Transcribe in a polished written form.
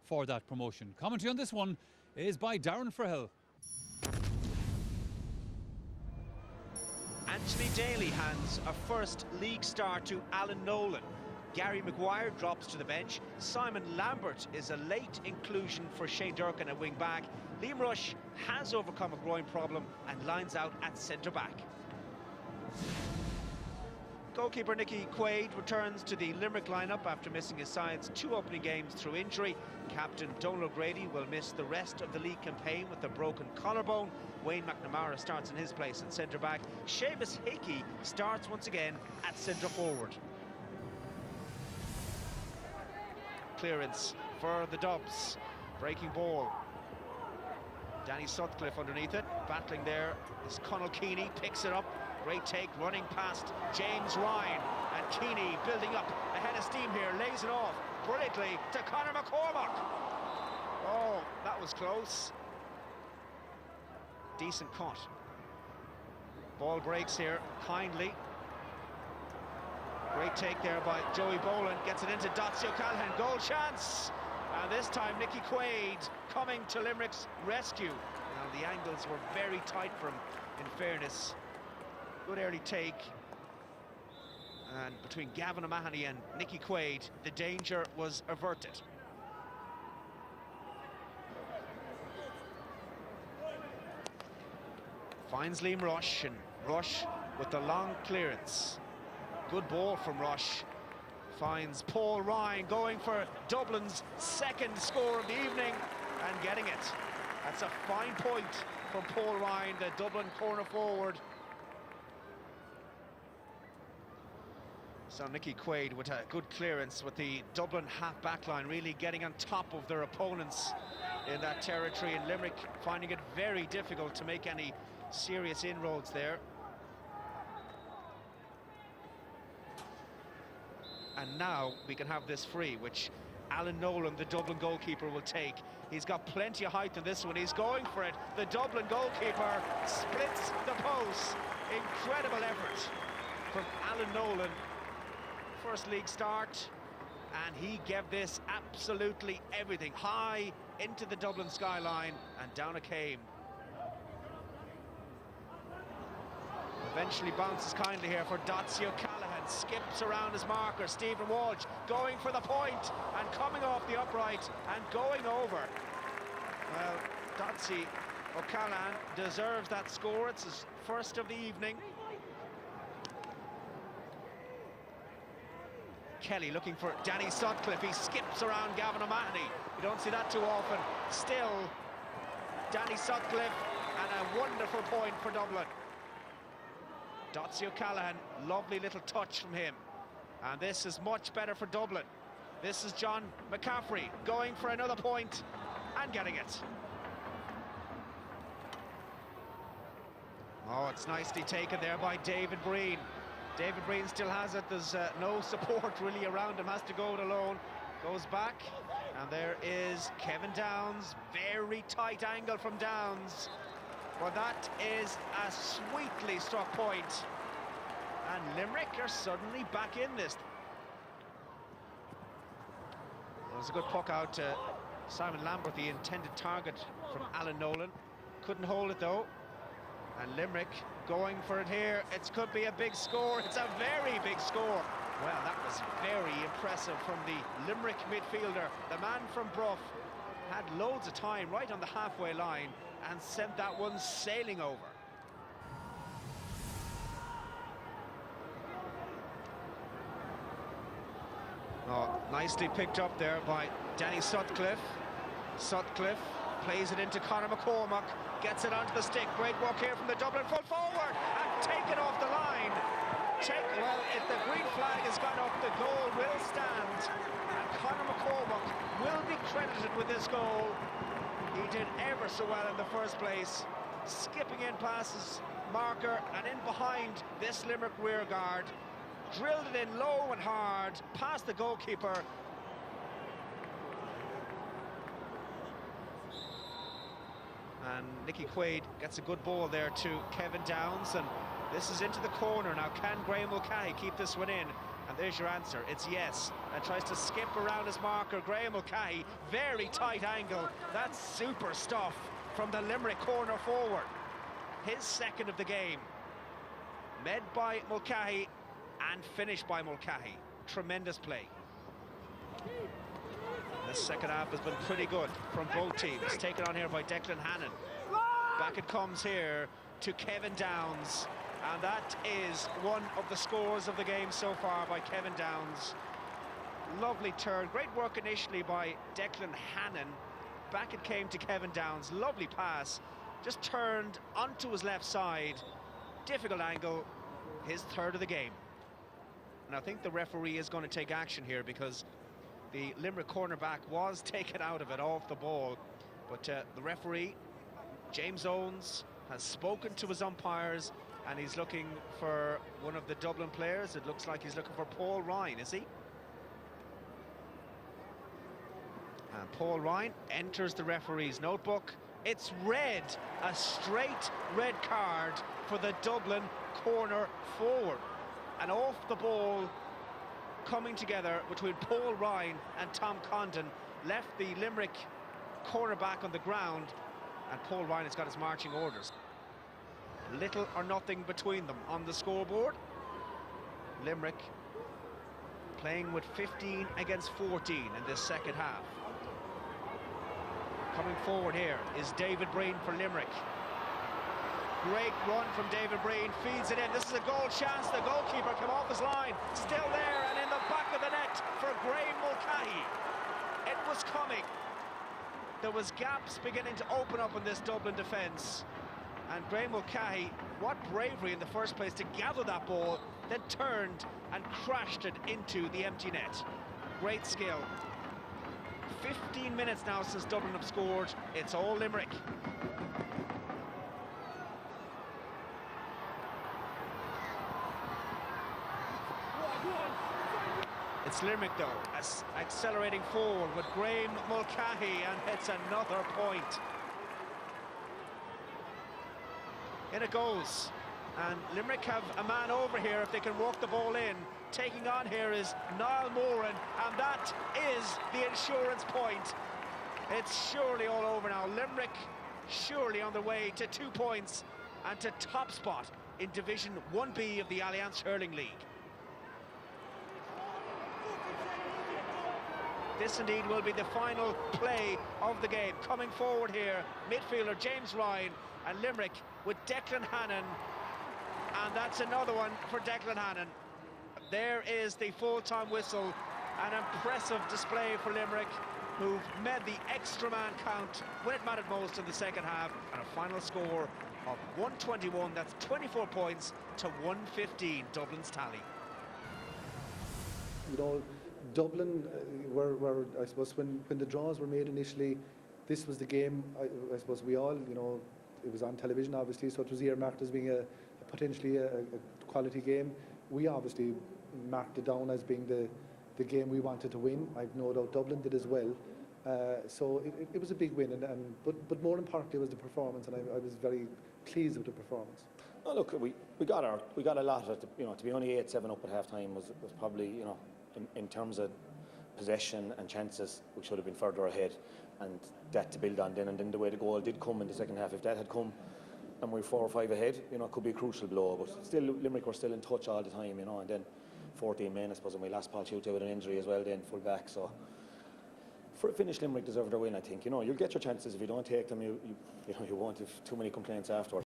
for that promotion. Commentary on this one is by Darren Frahill. Anthony Daly hands a first league start to Alan Nolan. Gary Maguire drops to the bench. Simon Lambert is a late inclusion for Shane Durkin at wing-back. Liam Rush has overcome a groin problem and lines out at centre-back. Goalkeeper Nicky Quaid returns to the Limerick lineup after missing his side's 2 opening games through injury. Captain Donald O'Grady will miss the rest of the league campaign with a broken collarbone. Wayne McNamara starts in his place at centre-back. Seamus Hickey starts once again at centre-forward. Clearance for the Dubs. Breaking ball. Danny Sutcliffe underneath it. Battling there is Conall Keaney. Picks it up. Great take, running past James Ryan. And Keaney building up ahead of steam here. Lays it off brilliantly to Conor McCormack. Oh, that was close. Decent cut. Ball breaks here kindly. Great take there by Joey Boland, gets it into Dotsie O'Callaghan, goal chance! And this time Nicky Quaid coming to Limerick's rescue. Now the angles were very tight for him, in fairness. Good early take. And between Gavin O'Mahony and Nicky Quaid, the danger was averted. Finds Liam Rush, and Rush with the long clearance. Good ball from Rush. Finds Paul Ryan going for Dublin's second score of the evening and getting it. That's a fine point from Paul Ryan, the Dublin corner forward. So Nicky Quaid with a good clearance with the Dublin half-back line really getting on top of their opponents in that territory, and Limerick finding it very difficult to make any serious inroads there. And now we can have this free, which Alan Nolan, the Dublin goalkeeper, will take. He's got plenty of height in this one. He's going for it. The Dublin goalkeeper splits the post. Incredible effort from Alan Nolan. First league start, and he gave this absolutely everything. High into the Dublin skyline, and down it came. Eventually bounces kindly here for Dotsie O'Callaghan. Skips around his marker, Stephen Walsh, going for the point and coming off the upright and going over. Well, Dotsie O'Callaghan deserves that score. It's his first of the evening. Kelly looking for Danny Sutcliffe. He skips around Gavin O'Mahony. You don't see that too often. Still, Danny Sutcliffe, and a wonderful point for Dublin. Dotsie O'Callaghan, lovely little touch from him. And this is much better for Dublin. This is John McCaffrey going for another point and getting it. Oh, it's nicely taken there by David Breen. David Breen still has it. There's no support really around him. Has to go it alone. Goes back. And there is Kevin Downs. Very tight angle from Downs. Well, that is a sweetly struck point. And Limerick are suddenly back in this. It was a good puck out to Simon Lambert, the intended target from Alan Nolan. Couldn't hold it though. And Limerick going for it here. It could be a big score. It's a very big score. Well, that was very impressive from the Limerick midfielder. The man from Bruff had loads of time right on the halfway line and sent that one sailing over. Oh, nicely picked up there by Danny Sutcliffe. Sutcliffe plays it into Conor McCormack, gets it onto the stick. Great work here from the Dublin full forward and taken off the line. Well, if the green flag has gone up, the goal will stand, and Conor McCormack will be credited with this goal. He did ever so well in the first place, skipping in past his marker and in behind this Limerick rear guard, drilled it in low and hard past the goalkeeper. And Nicky Quaid gets a good ball there to Kevin Downs, and this is into the corner now. Can Graham Mulcahy keep this one in? And And there's your answer, it's yes. And tries to skip around his marker, Graham Mulcahy, very tight angle. That's super stuff from the Limerick corner forward. His second of the game. Made by Mulcahy and finished by Mulcahy. Tremendous play. The second half has been pretty good from both teams. Taken on here by Declan Hannon. Back it comes here to Kevin Downs. And that is one of the scores of the game so far by Kevin Downs. Lovely turn. Great work initially by Declan Hannon. Back it came to Kevin Downs. Lovely pass. Just turned onto his left side. Difficult angle. His third of the game. And I think the referee is going to take action here because the Limerick cornerback was taken out of it off the ball. But the referee, James Owens, has spoken to his umpires and he's looking for one of the Dublin players. It looks like he's looking for Paul Ryan, is he? And Paul Ryan enters the referee's notebook. It's red, a straight red card for the Dublin corner forward. And off the ball coming together between Paul Ryan and Tom Condon left the Limerick cornerback on the ground, and Paul Ryan has got his marching orders. Little or nothing between them on the scoreboard. Limerick playing with 15 against 14 in this second half. Coming forward here is David Breen for Limerick. Great run from David Breen, feeds it in. This is a goal chance. The goalkeeper came off his line. Still there and in the back of the net for Graham Mulcahy. It was coming. There was gaps beginning to open up in this Dublin defence. And Graham Mulcahy, what bravery in the first place to gather that ball, then turned and crashed it into the empty net. Great skill. 15 minutes now since Dublin have scored. It's all Limerick. It's Limerick though, accelerating forward with Graham Mulcahy, and it's another point. In it goes, and Limerick have a man over here if they can walk the ball in. Taking on here is Niall Moran, and that is the insurance point. It's surely all over now. Limerick surely on their way to 2 points and to top spot in Division 1B of the Alliance Hurling League. This indeed will be the final play of the game. Coming forward here, midfielder James Ryan, and Limerick with Declan Hannon. And that's another one for Declan Hannon. There is the full-time whistle. An impressive display for Limerick, who've made the extra man count when it mattered most in the second half. And a final score of 121. That's 24 points to 115, Dublin's tally. You know, Dublin were I suppose, when the draws were made initially, this was the game, I suppose we all, you know, it was on television obviously, so it was earmarked as being a potentially a quality game. We obviously marked it down as being the game we wanted to win. I've no doubt Dublin did as well. So it was a big win, but more importantly was the performance, and I was very pleased with the performance. Oh, look, we got a lot of it. You know, to be only 8-7 up at half time was probably, you know, in terms of possession and chances, we should have been further ahead, and that to build on then. And then the way the goal did come in the second half, if that had come and we were 4 or 5 ahead, you know, it could be a crucial blow. But still, Limerick were still in touch all the time, you know. And then 14 men, I suppose, and we lost Paul Shooter with an injury as well. Then full back, so for a finish, Limerick deserved their win. I think, you know, you'll get your chances. If you don't take them, you know, you won't have too many complaints afterwards.